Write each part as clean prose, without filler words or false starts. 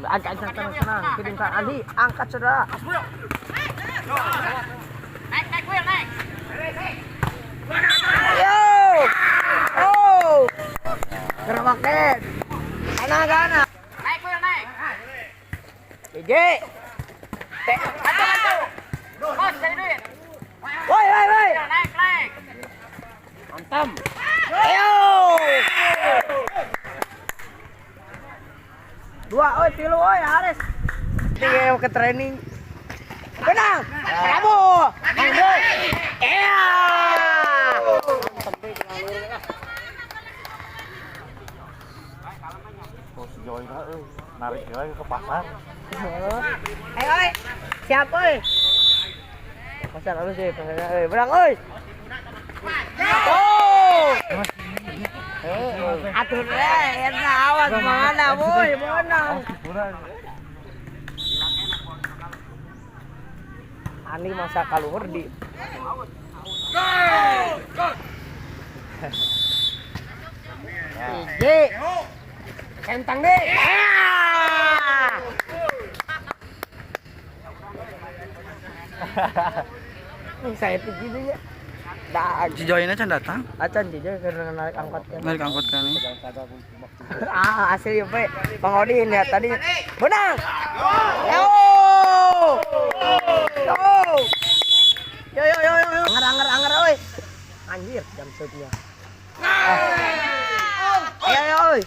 agak senang. Kirim ke Ali, angkat saudara. Naik, Will, naik. Yo. Oh. Gerakan. Gana. Naik, Will, naik. GG. Bantu. Bos, jadi duit. Woi. Naik. Mantap. Ayo. Dua, tilu, Haris. Dia ke training. Benang. Kamu. Iya. Oh, sejauh ini narik lagi ke pasar. Ayo, siap, pasar apa sih? Benang, Oh. Atur awas mana, boy, menang. Ani masa kaluhur di. Ije. Kentang deh. Saya begini ya. Si Joy can datang. Acan dia karena narik angkot kan. Narik angkot kan. Asli ya, Pak. Bang Odin ya tadi. Benang. Yo. Anger oi. Anjir, jam setnya. Ayo oi.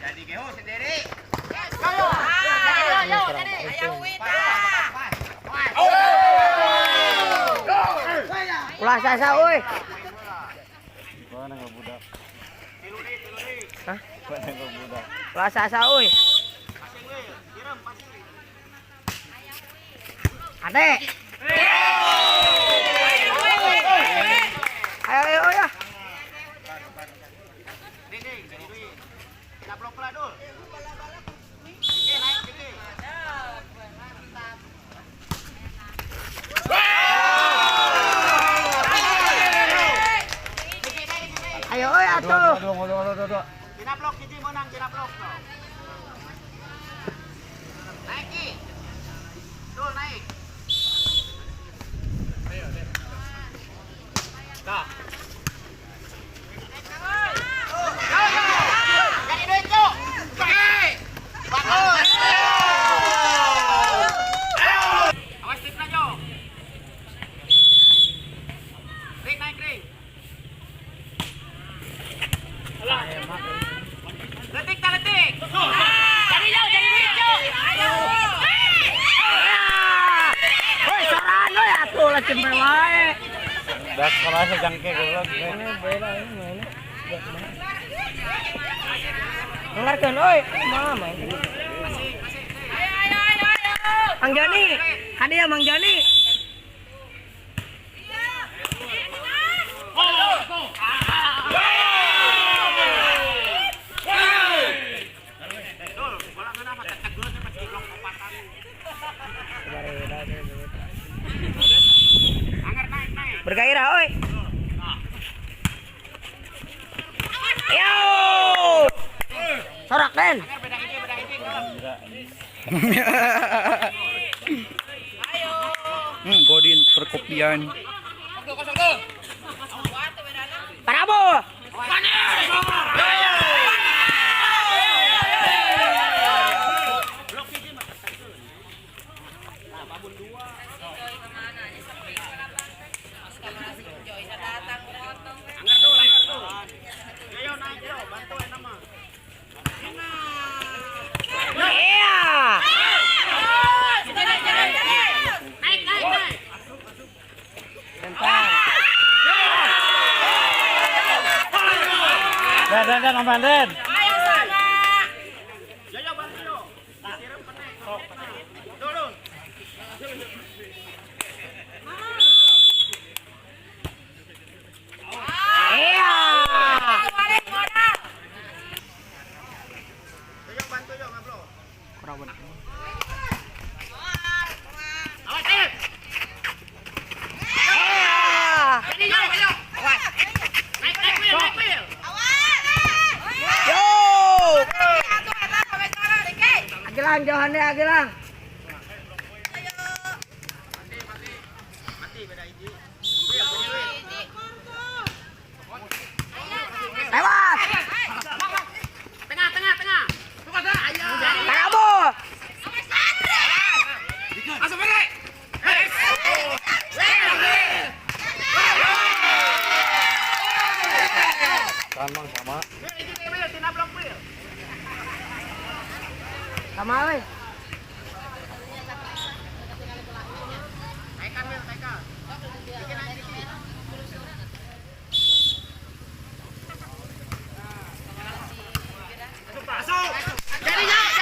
Jadi geho sendiri. Ulah sasa oi. Mana enggak budak? Hah? Mana enggak budak? Ulah sasa oi. Ade. Ayo ya. Kita blok pula dul. Ayo atuh. Dua. Kena blok hiji menang, kena blok. Naik Ki. Dul naik. Dah. Jadi duit, Cuk. Bagus. Awas tipna, Jo. Ring naik ring. Letik. Jadi Jo, jadi duit, Cuk. Ayo. Woi, saran oi atuh lah cempe wae. Dah kalau sejangke goblok. Dengarkan oi, mama. Mang Joni, hadiah Mang Joni. Bergairah oi. Yo. Sorak Den. Godin perkopian. Parabo. Dan Om Banden. Ayo sana. Yo bantu yo. Siram penek. Dulu. Iya. Yo bantu yo, Ngablo. Kurang bener. Awas, ayo. Agilang jauhan deh Agilang. Lewat. Tengah. Tengah bu. Masuk balik. Sama. Sama weh. Jadi jauh.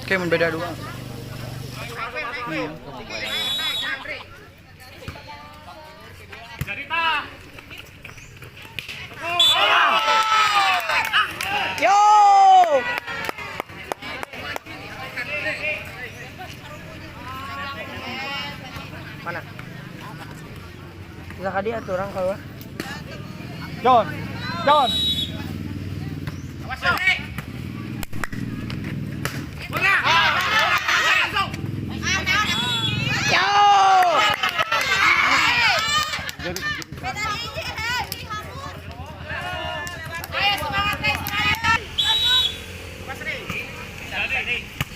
Oke, membeda dua. Yo. Mana? Bisa dia tuh orang keluar. John. Yo.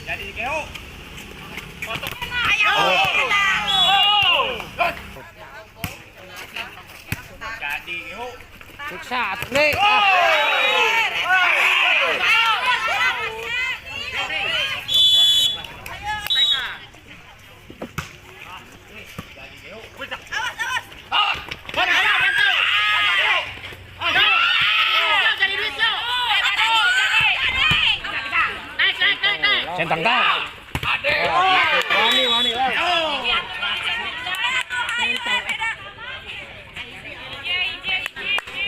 Jadi keo. Jadi keo. Siksa nih. Centang tak. Wani lah.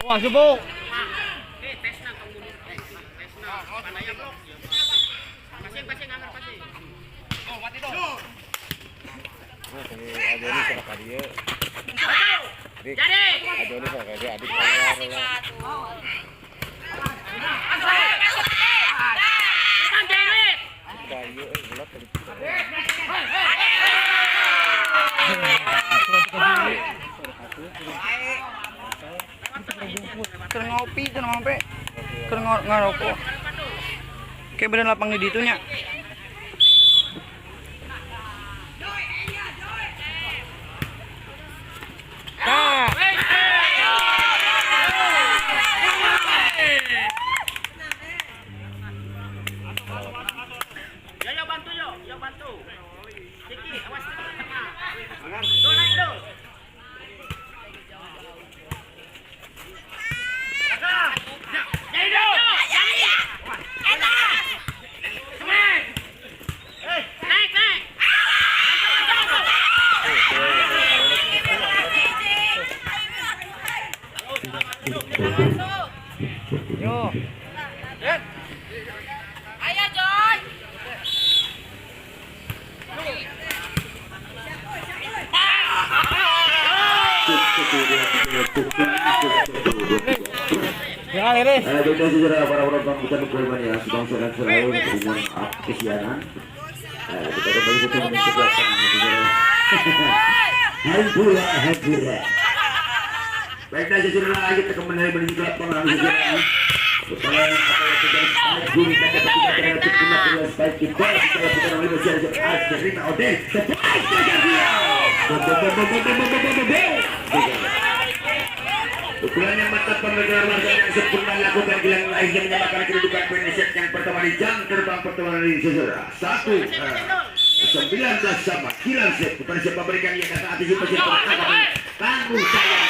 Wah, subuk. Keur ngopi teh sampai keur ngarokok. Kayak bener lapang di ditu nya. Yo bantu. Ciki, awas tengah. Do naik do. Jadi do. Naik. Yo. Ayo John. Ya, ini. Kita segera para penonton bukan korban ya sedang sedang selalu dengan kesianan. Kita kembali ke tim kesebelasan. Hampura. Baiklah segera kita kembali menuju lapangan segera. Supaya apa yang terjadi guru kata ketika terhadap timnas bola baik kita setelah kita mulai bersiap terima Odin. Ukuran yang mantap pengejar warga yang sempurna lakukan bilang lain yang menyamakan kedudukan Indonesia yang pertama di jam terbang pertama ini saudara 19 sama kilang set kepada siapa berikan yang kata antisipasi tanggung sayang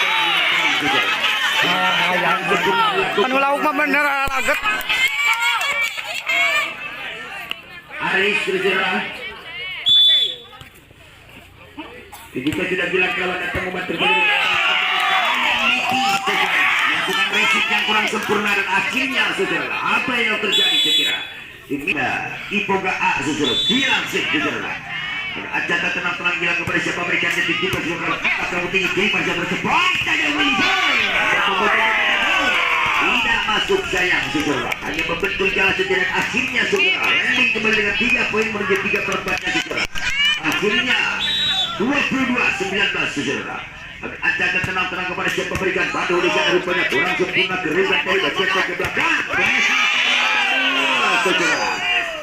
Anu lauk mah bener laget. Aris saudara jika tidak bilang kalau datang membantu melakukan resik yang kurang sempurna dan akhirnya saudara apa yang terjadi saya kira Dimina Ipoga A saudara kilang set saudara Ajata tenang-tenang bilang kepada siapa berikan di tipe saudara tinggi kiri pada bersepoi saja tidak masuk sayang saudara, hanya membentuk jalan sejenak. Akhirnya saudara landing kembali dengan 3 poin menuju 3/4 saudara. Akhirnya 22-19 saudara. Acara tenang-tenang kepada siapa memberikan Badu di sana rupanya kurang sempurna keribat dari bagian ke belakang. Saudara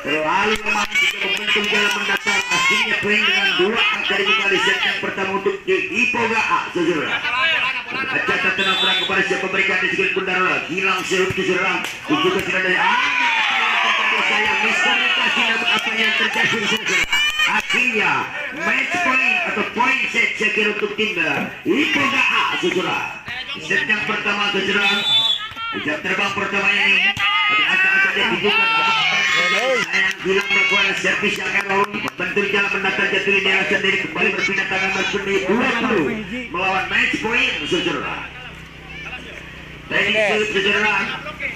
terlalu lemah jika membentuk jalan mendatar. Akhirnya poin dengan 2 angka dibuka di set yang pertama untuk Ipoga A saudara. Acara tenang-tenang kepada siapa memberikan di sekitar bundar hilang serup saudara. Juga tidak dari saya miskomunikasi namun apa yang terjadi saudara. Akhirnya match point atau point set saya kira untuk tim Ipoga A saudara. Set yang pertama saudara, jam terbang pertama ini angka-angka dia tunjukkan sayang bilang melakukan servis yang error bentuk jalan mendatar jatuh di daerah sendiri kembali berpindah tangan berpindah 20 melawan match point saudara. Dari saudara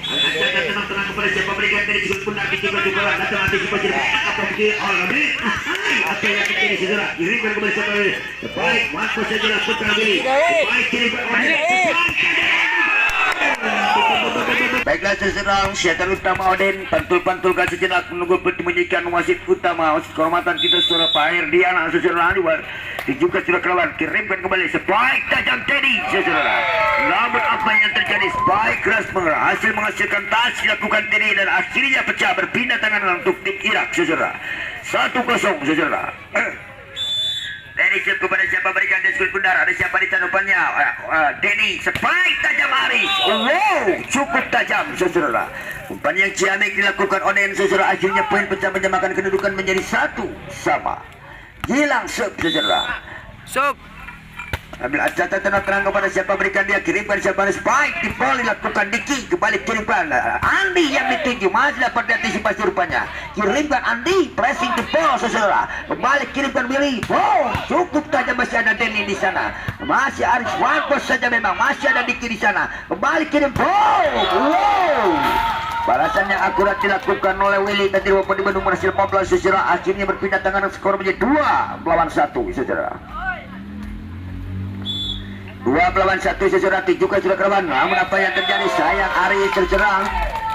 acara tenang-tenang kepada siapa berikan dari sudut pundak di juga datang antisipasi apa begini oleh apa yang terjadi saudara kirimkan kepada siapa baik waktu saja putra Billy baik kirimkan baiklah seserang siaran utama Oden pantul-pantulkan sejenak menunggu menyajikan wasit utama wasit kehormatan kita saudara Pak Herdiana seserang juga sudah kelawan kirimkan kembali spike tajam Teddy saudara. Namun apa yang terjadi spike keras berhasil menghasilkan tas dilakukan Teddy dan akhirnya pecah berpindah tangan untuk tim Irak saudara. 1-0 saudara. Denny kepada siapa berikan di skor bundar, ada siapa di tanggapannya? Denny spike tajam Aris. Wow, cukup tajam saudara. Umpan yang ciamik dilakukan Oden saudara, akhirnya poin pecah menyamakan kedudukan menjadi 1-1. Hilang sub saudara. Sub. Ambil acara tenang-tenang kepada siapa berikan dia kirimkan siapa spike di ball dilakukan Diki kembali kirimkan Andi yang dituju masih dapat diantisipasi rupanya kirimkan Andi pressing di ball saudara kembali kirimkan Billy cukup tajam masih ada Denny di sana masih Aris Wankos saja memang masih ada Diki di sana kembali kirim ball balasan yang akurat dilakukan oleh Willy dan Dirwopo di Bandung berhasil 15 saudara akhirnya berpindah tangan skor menjadi 2-1 saudara. 2-1 saudara juga sudah kerawan namun apa yang terjadi sayang Ari terserang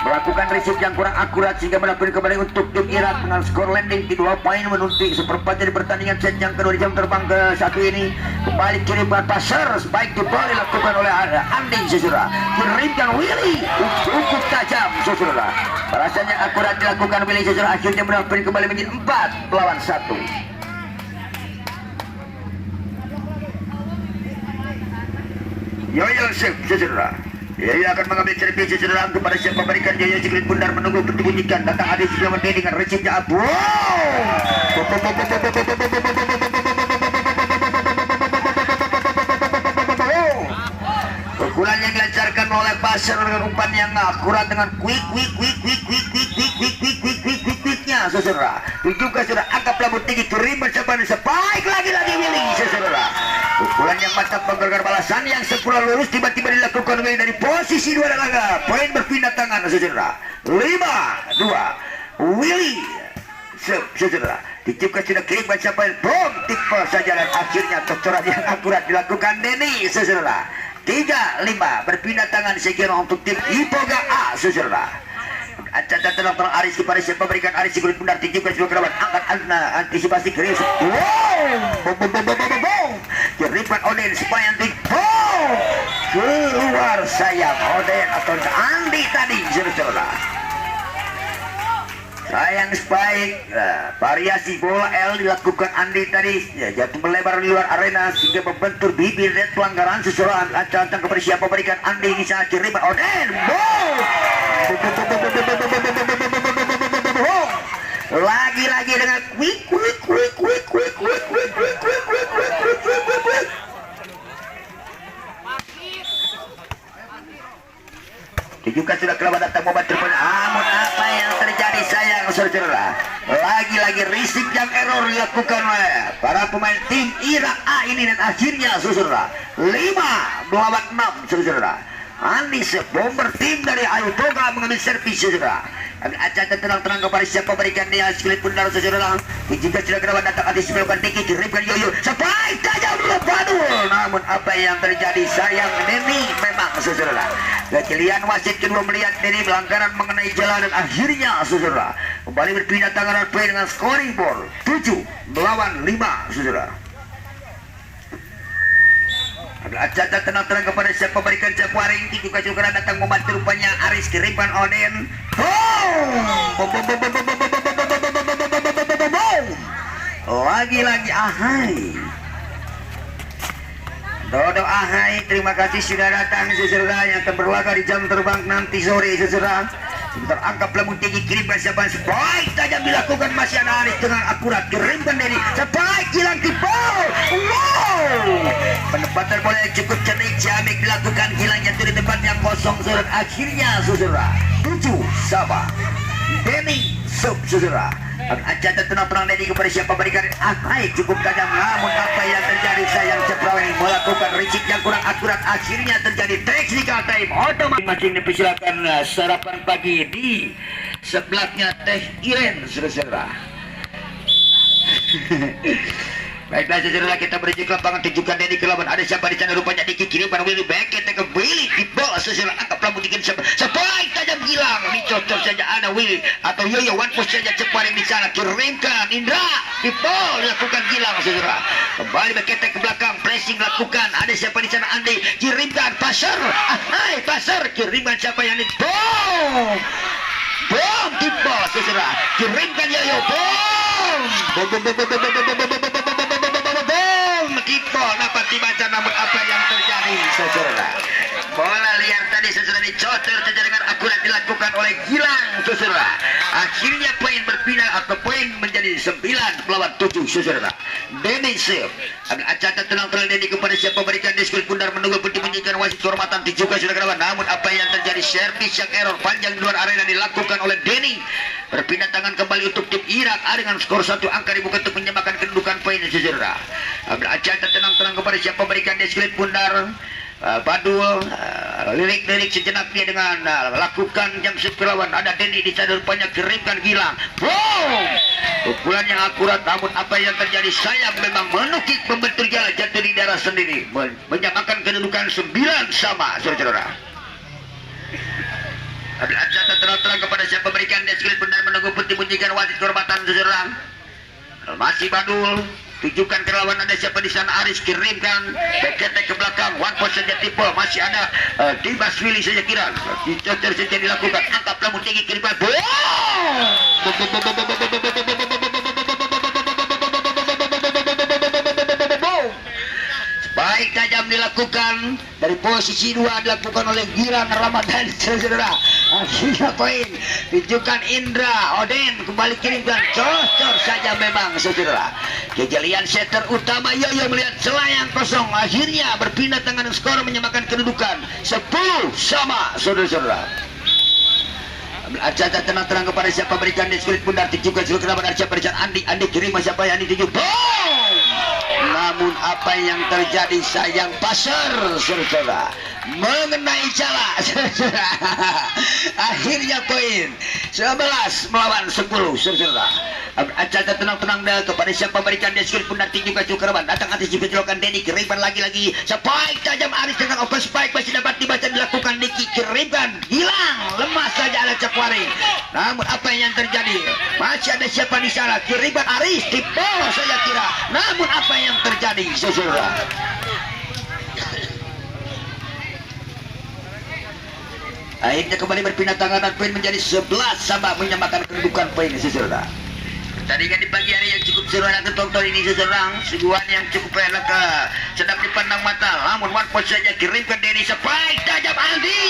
melakukan receive yang kurang akurat sehingga mendapatkan kembali untuk tim Irak dengan skor landing di 2 poin menunti seperempat dari pertandingan set yang kedua di jam terbang ke 1 ini kembali kirimkan passer baik di ball dilakukan oleh Andi saudara kirimkan Willy cukup tajam saudara balasan yang akurat dilakukan Willy saudara akhirnya mendapatkan kembali menjadi 4-1. Yoyo saudara Yoyo akan mengambil servis saudara kepada siapa memberikan Yoyo sikit bundar menunggu berbunyikan datang Adi Sulaman dengan resipnya abu pukulan yang dilancarkan oleh passer dengan umpan yang akurat dengan quicknya saudara juga sudah angkat pelabut tinggi kirim bersamaan spike lagi-lagi Willy saudara pukulan yang mantap menggerakkan balasan yang sempurna lurus tiba-tiba dilakukan Willy dari posisi 2 laga poin berpindah tangan saudara 5-2 Willy saudara dicipkan sudah kirim bersamaan bom tipe saja dan akhirnya tercorak yang akurat dilakukan Denny saudara 3-5 berpindah tangan sekira untuk tim Ipoga A saudara. Acara tenang-tenang Aris kepada siapa berikan Aris kulit bundar tinggi ke seluruh kerabat angkat antisipasi kirim kirimkan Oden supaya nanti keluar sayang Oden atau Andi tadi saudara sayang spike variasi bola L dilakukan Andi tadi jatuh melebar di luar arena sehingga membentur bibir dan pelanggaran seseorang ancang kepada siapa berikan Andi di sana kirimkan Oden lagi-lagi dengan quick juga sudah kelabat datang mobat terpon namun apa yang terjadi sayang saudara lagi-lagi risik yang error dilakukan oleh para pemain tim Irak A ini dan akhirnya saudara 5-6 saudara Andi bomber tim dari Ayu Toga mengambil servis saudara acara tenang-tenang kepada siapa berikan dia sekali bundar saudara juga sudah kelabat datang antisipasi Diki kirimkan Yoyo sampai tajam dulu Badul namun apa yang terjadi sayang Denny memang saudara. Kecilian wasit kedua melihat Denny pelanggaran mengenai jalan dan akhirnya saudara kembali berpindah tangan poin dengan scoring board 7 melawan 5 saudara. Acara tenang-tenang kepada siapa berikan Jaguaring juga juga datang membantu rupanya Aris Kiriban Oden. Lagi-lagi Ahai Dodo Ahai, terima kasih sudah datang saudara yang akan berlaga di jam terbang nanti sore saudara. Sebentar angkat pelamun tinggi kirimkan siapa sebaik tajam dilakukan masih ada Aris dengan akurat kirimkan dari sebaik hilang di ball. Wow, penempatan bola yang cukup cerdik Ciamik dilakukan hilangnya dari tempat yang kosong saudara. Akhirnya saudara 7 sama Denny sub saudara. Acara tenang-tenang Denny kepada siapa berikan Ahai cukup tajam, namun apa yang terjadi sayang Ceprawi melakukan risik yang kurang akurat, akhirnya terjadi technical time otomatis. Masing dipersilakan sarapan pagi di sebelahnya Teh Iren saudara. Baiklah saudara, kita menuju ke lapangan tunjukkan Denny ke lawan. Ada siapa di sana rupanya Diki kiriman Willy back kita ke Willy di bawah saudara. Angkat rambut dikit sebaik tajam hilang dicocok saja ada Willy atau Yoyo one push saja cepat di sana kirimkan Indra di bawah lakukan hilang saudara. Kembali berkete ke belakang pressing lakukan. Ada siapa di sana Andi kirimkan pasar. Ahai pasar kirimkan siapa yang di bom di bawah saudara. Kirimkan Yoyo bom kita dapat dibaca namun apa yang terjadi saudara. Bola liar tadi saudara dicotor saja dengan akurat dilakukan oleh Gilang saudara. Akhirnya poin berpindah atau poin menjadi 9 melawan 7 saudara. Denny save. Acara tenang-tenang Denny kepada siapa berikan diskul pundar menunggu putih menyiapkan wasit kehormatan juga sudah kawan. Namun apa yang terjadi servis yang error panjang di luar arena dilakukan oleh Denny. Berpindah tangan kembali untuk tim Irak dengan skor 1 angka dibuka untuk menyamakan kedudukan poin saudara. Acara tenang-tenang kepada siapa berikan diskul pundar Badul lirik-lirik sejenak dia dengan lakukan jam sepirawan. Ada Denny di sana rupanya kirimkan Gilang. Wow, pukulan yang akurat namun apa yang terjadi sayang memang menukik membentur jalan jatuh di darah sendiri menyamakan kedudukan 9 sama saudara. Acara terang-terang kepada siapa berikan deskrit benar menunggu putih bunyikan wasit kehormatan saudara. Masih Badul tunjukkan ke lawan. Ada siapa di sana Aris kirimkan beketek ke belakang one point saja tipe masih ada Dimas Willy saja kira dicotor saja dilakukan. Angkat pelamun tinggi kirimkan baik tajam dilakukan dari posisi 2 dilakukan oleh Gilang Ramadan saudara. Akhirnya poin tunjukkan Indra Oden kembali kirimkan cocor saja memang saudara. Kejelian setter utama Yoyo melihat celah yang kosong akhirnya berpindah tangan skor menyamakan kedudukan 10 sama saudara-saudara. Acara tenang-tenang kepada siapa berikan diskulit pundar juga seluruh kerabat siapa berikan Andi kirim siapa yang dituju namun apa yang terjadi sayang pasar saudara mengenai jala saudara. Akhirnya poin 11 melawan 10 saudara. Acara tenang-tenang kepada siapa berikan diskulit pundar juga seluruh kerabat datang atas diperjolkan Denny kirimkan lagi-lagi spike tajam Aris dengan open spike masih dapat dibaca dilakukan Diki kirimkan hilang lemas saja ada Cakwari. Namun apa yang terjadi masih ada siapa di sana kirimkan Aris di bawah saya kira. Namun apa yang terjadi saudara. Akhirnya kembali berpindah tangan dan poin menjadi 11 sama menyamakan kedudukan poin saudara. Pertandingan di pagi hari yang cukup seru dan tonton ini saudara. Suguhan yang cukup enak sedap dipandang mata. Namun one point saja kirimkan Denny spike tajam Aldi.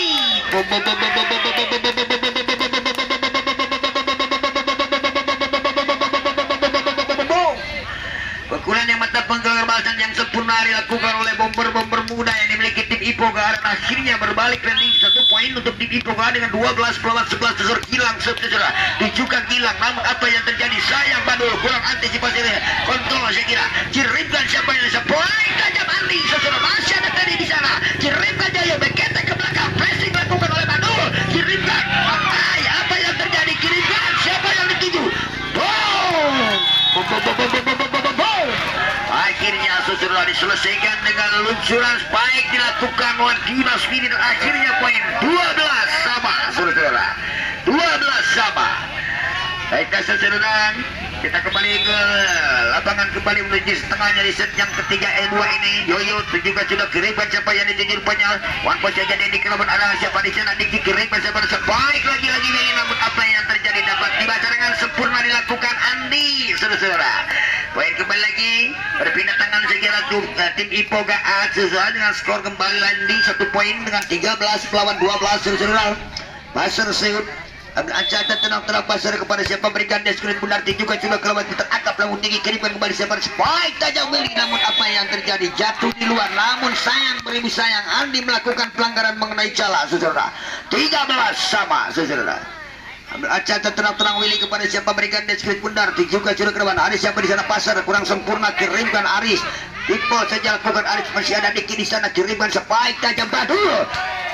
Pukulan yang mata penggerbasan yang sempurna dilakukan oleh bomber-bomber muda yang dimiliki tim Ipoga dan akhirnya berbalik landing 1 poin untuk tim Ipoga dengan 12 melawan 11 tersor Gilang saudara. Tujukan Gilang namun apa yang terjadi sayang Badul kurang antisipasi kontrol saya kira. Kirimkan siapa yang bisa poin tajam Andi saudara. Masih ada tadi di sana. Kirimkan Jaya beketek ke belakang pressing dilakukan oleh Badul. Kirimkan apa yang terjadi kirimkan siapa yang dituju. Akhirnya setelah diselesaikan dengan luncuran spike dilakukan oleh Dimas Vidi dan akhirnya poin 12 sama saudara. 12 sama. Baiklah saudara, kita kembali ke lapangan kembali menuju setengahnya di set yang ketiga E2 ini. Yoyo juga sudah kiriman siapa yang dituju rupanya. One point saja di kelaban arah siapa di sana dikiriman siapa sebaik lagi-lagi Willy, namun apa yang terjadi dapat dibaca dengan sempurna dilakukan Andi saudara. Poin kembali lagi berpindah tangan segera tim Ipoga A sesuai dengan skor kembali Andi 1 poin dengan 13 melawan 12 saudara. Pasar Seut Ancatan tenang-tenang pasar kepada siapa berikan deskret benar juga sudah kelewat terangkap lamun tinggi kirimkan kembali siapa spike tajam Willy, namun apa yang terjadi jatuh di luar, namun sayang beribu sayang Andi melakukan pelanggaran mengenai celah saudara. 13 sama saudara. Ancatan tenang-tenang Willy kepada siapa berikan deskret benar juga sudah kelewat ada siapa di sana pasar kurang sempurna kirimkan Aris Ipo saja lakukan Aris masih ada Diki di sana kirimkan spike tajam Badul.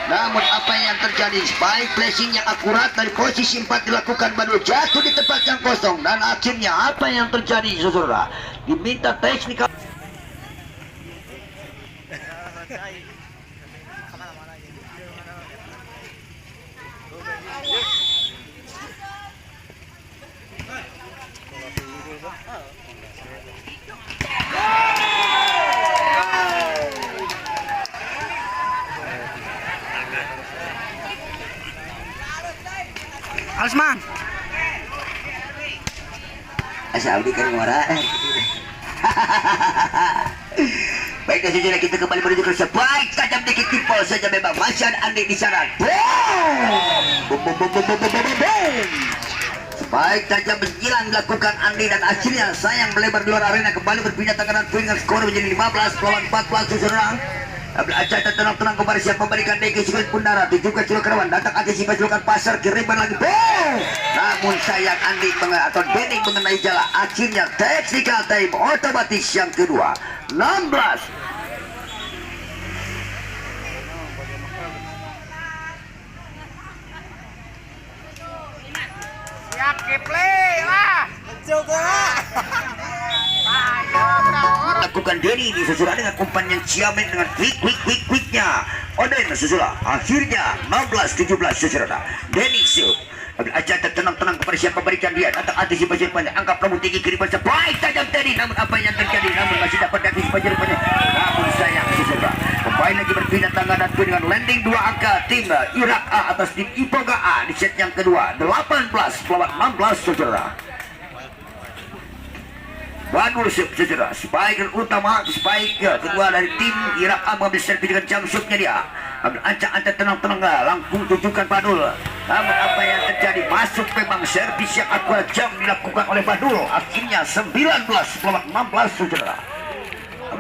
Namun apa yang terjadi spike placing yang akurat dari posisi 4 dilakukan Badul jatuh di tempat yang kosong dan akhirnya apa yang terjadi saudara diminta teknikal. Alsman. Asabi kan ngora. Baiklah saudara, kita kembali menuju ke sebaik tajam dikit tipol saja memang masih ada Andi di sana. Boom. Sebaik tajam menjilang dilakukan Andi dan akhirnya sayang melebar di luar arena kembali berpindah tangan dengan skor menjadi 15 melawan 14 saudara. Acara tenang-tenang kepada siapa memberikan Deki Sulit Pundara juga sudah kerawan datang antisipasi lakukan pasar kiriman lagi namun sayang Andi atau Denny mengenai jala akhirnya technical time otomatis yang kedua 16. Siap play lah. Lakukan Denny disusul dengan umpan yang ciamin dengan quicknya Oden sesulah akhirnya 16-17 saudara. Denny shoot acara tenang-tenang kepada siapa berikan dia datang antisipasi depannya angkat rambut tinggi kiriman sebaik tajam tadi namun apa yang terjadi namun masih dapat antisipasi depannya namun sayang saudara kembali lagi berpindah tangan dan dengan landing 2 angka tim Irak A atas tim Ipoga A di set yang kedua 18 melawan 16 saudara. Badul saudara, spike utama, spike kedua dari tim Irak A mengambil servis dengan jam shootnya dia. Ambil ancang-ancang tenang-tenang langsung tunjukkan Badul. Namun apa yang terjadi masuk memang servis yang akurat jam dilakukan oleh Badul. Akhirnya 19 melawan 16 saudara.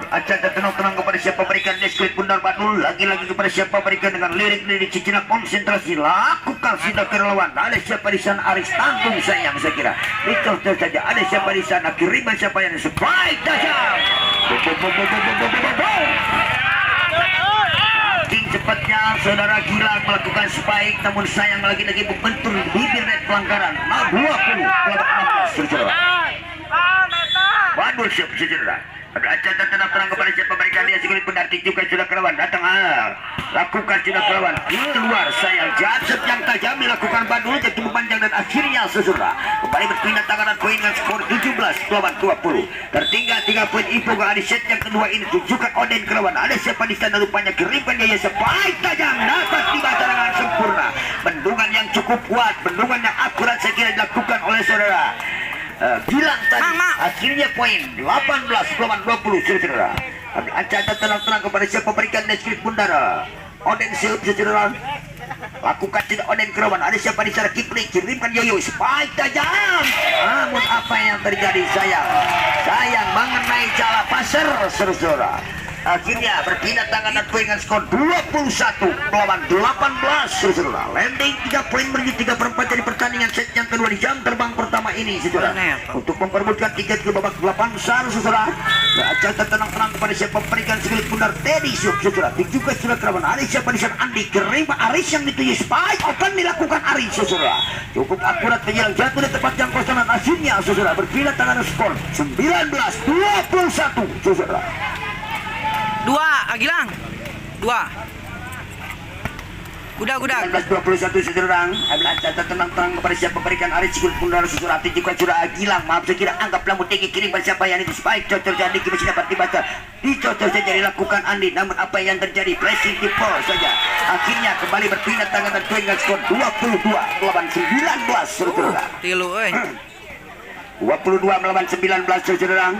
Ancang tenang-tenang kepada siapa berikan deskret Bundar Badul lagi-lagi kepada siapa berikan dengan lirik-lirik cicina konsentrasi lakukan sidak kerelawan ada siapa di sana Aris tanggung sayang saya kira itu saja ada siapa di sana kiriman siapa yang sebaik tajam King cepatnya saudara Gilang melakukan spike namun sayang lagi-lagi membentur bibir net pelanggaran 20 melawan 16 saudara. Badul siap saudara. Acara tenang-tenang kepada siapa berikan dia segala penarti juga sudah kelawan datang lakukan sudah kelawan keluar sayang jatuh yang tajam dilakukan Badul jatuh panjang dan akhirnya saudara kembali berpindah tangan dan poin dengan skor 17 melawan 20 tertinggal 3 poin Ipoga di set yang kedua ini tunjukkan Oden kelawan ada siapa di sana rupanya kiriman dia sebaik tajam dapat dibaca dengan sempurna bendungan yang cukup kuat bendungan yang akurat saya kira dilakukan oleh saudara Gilang tadi akhirnya poin 18 melawan 20 saudara. Acara tenang-tenang kepada siapa berikan deskrit Bundara Oden siap saudara lakukan tidak Oden kerawan ada siapa di sana Kipling kirimkan Yoyo spike tajam namun apa yang terjadi sayang mengenai jala pasar saudara. Akhirnya berpindah tangan dan poin dengan skor 21 melawan 18 saudara. Landing 3 poin menuju 3/4 dari pertandingan set yang kedua di jam terbang pertama ini saudara. Untuk memperebutkan tiket ke babak 8 besar saudara. Acara tenang-tenang kepada siapa berikan segelit Bundar Teddy Sub saudara. Juga sudah kerawan Aris siapa di sana Andi kerima Aris yang dituju spike akan dilakukan Aris saudara. Cukup akurat penyelang jatuh di tempat yang kosong dan akhirnya saudara berpindah tangan skor 19-21 saudara. Gilang. 2. Kuda. 1921 saudara. Ambil ancaman tenang kepada siapa berikan Aris Cikul Pundar susuran juga curah Gilang. Maaf saya kira anggaplah mutiki kirim siapa yang itu spike cocok jadi masih dapat dibaca. Dicocok saja dilakukan Andi, namun apa yang terjadi pressing di pol saja. Akhirnya kembali berpindah tangan dan dengan skor 22 melawan 19 saudara. Tilu 22 melawan 19 saudara.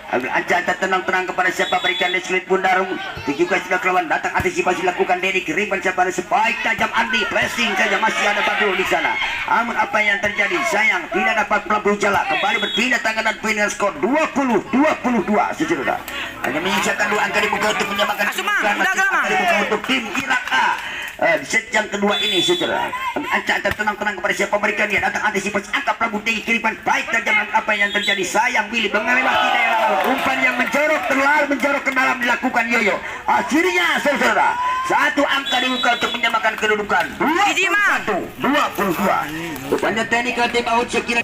Ambil ancaman tenang kepada siapa berikan Deskulit Pundar. Juga sudah kelawan datang antisipasi lakukan Denny kirimkan siapa spike tajam Andi pressing saja masih ada Badul di sana. Namun apa yang terjadi sayang tidak dapat melampaui jala kembali berpindah tangan dan poin dengan skor 20-22 saudara. Hanya menyisakan 2 angka di muka untuk menyamakan untuk tim Irak A. Di set yang kedua ini saudara. Ancaman tenang kepada siapa berikan dia datang antisipasi angka Prabu tinggi kiriman baik tajam. Apa yang terjadi sayang Billy mengelewati daerah umpan yang terlalu menjorok ke dalam dilakukan Yoyo. Akhirnya saudara 1 angka di muka untuk menyamakan kedudukan 21-22. Rupanya teknik ke tim out sekira.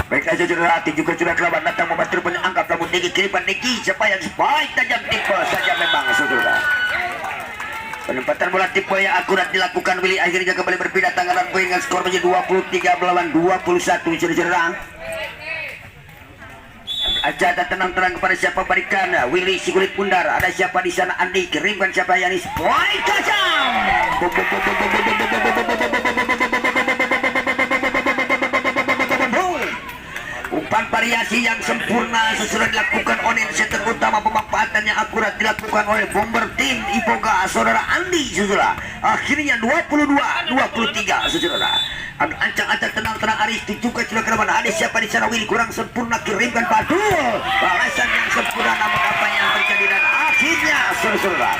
Baiklah saudara, juga sudah kelawan datang membantu punya angka Prabu tinggi kiriman Niki siapa yang spike tajam tipe saja memang saudara. Penempatan bola tipe yang akurat dilakukan Willy akhirnya kembali berpindah tangan dan poin dengan skor menjadi 23 melawan 21 saudara. Aja tenang kepada siapa berikan Willy si kulit pundar. Ada siapa di sana Andi kirimkan siapa yang ini spike tajam. Umpan variasi yang sempurna sesuai dilakukan oleh setter utama pemanfaatan yang akurat dilakukan oleh bomber tim Ipoga saudara Andi saudara. Akhirnya 22-23 saudara. Ancang-ancang tenang Aris juga sudah kerawan ada siapa di sana Willy kurang sempurna kirimkan Badul balasan yang sempurna namun apa yang terjadi dan akhirnya saudara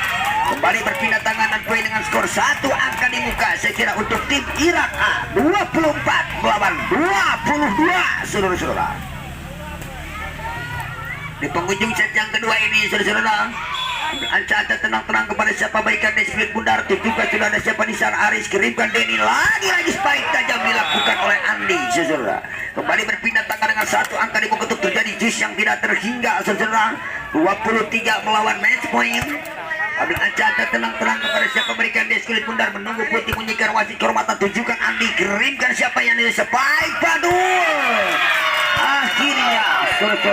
kembali berpindah tangan dan poin dengan skor 1 angka di muka saya kira untuk tim Irak A 24 melawan 22 saudara. Di penghujung set yang kedua ini saudara. Ancaman tenang kepada siapa berikan Deskulit Pundar juga sudah ada siapa di sana Aris kirimkan Denny lagi spike tajam dilakukan oleh Andi saudara. Kembali berpindah tangan dengan 1 angka di muka untuk terjadi jus yang tidak terhingga saudara. 23 melawan match point. Ambil ancaman tenang kepada siapa berikan Deskulit Pundar menunggu putih menyikat wasit kehormatan tujukan Andi kirimkan siapa yang ini spike Badul. Akhirnya saudara